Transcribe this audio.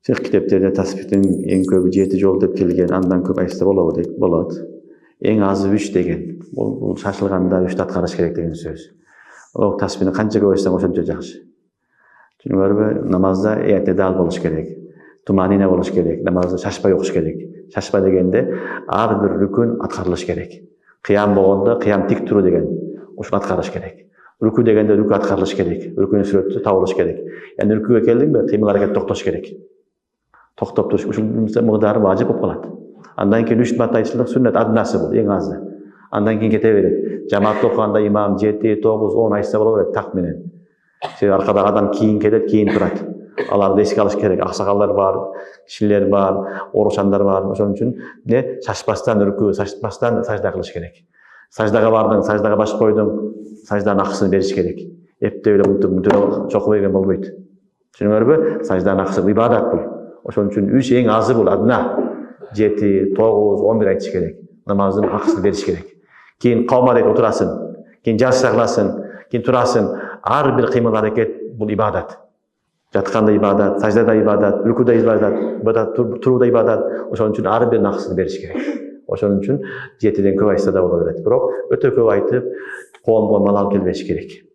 Фиқх китептерде таспихтин эң көбү 7 жол деп келген, андан көп айтса болот. Эң азы 3 деген. Бул шашылганда 3 аткарыш керек деген сөз. О таспихни канча көп айтсаң ошончо жакшы. Түшүнүңөрбү? Намазда этидал болуш керек. Туманина болуш керек. Намазды шашпай окуш керек. Шашпа дегенде ар бир рүкүн аткарылыш керек. Кыям болгондо кыям тик туруу деген. Ушуну аткарыш керек. Рүкү дегенде рүкү аткарылыш керек. Рүкүнүн сүрөтү табылыш керек. Яны рүкүгө келдиңби? Кыймыл аракет токтош керек. Токтоп туруш. Ушунун мыгдары важип болуп калат. Андан кийин 3 марта айтылык сүннет аднасы бул, эң азы. Андан кийин кете берет. Жамаатта окуганда имам 7, 9, 10 айтса боло берет так менен. Себеби аркадагы адам кийин келет, кийин турат. Аларды эске алыш керек. Аксакалдар бар, кишилер бар, оорушандар бар. Ошон үчүн шашпастан рүкү, шашпастан сажда кылыш керек. Саждага бардың, саждага баш койдуң, сажданын акысын бериш керек. Эптеп эле унтуп чокуп берген болбойт. Түшүнүңөрбү? Сажданын акысы ибадат бул. Ошон үчүн 3 эң азы бул адна. 7, 9, 11 айтыш керек. Намаздын акысын бериш керек. Кийин калма дейт отурасың. Кийин жарыша кыласың, кийин турасың. Ар бир кыймыл аракет бул ибадат. Жатканда ибадат, саждада ибадат, рүкүдө ибадат, турууда ибадат. Ошон үчүн ар бир акысын бериш керек. Ошон үчүн 7ден көп айтса да боло берет. Бирок өтө көп айтып, коомго малал келбеш керек.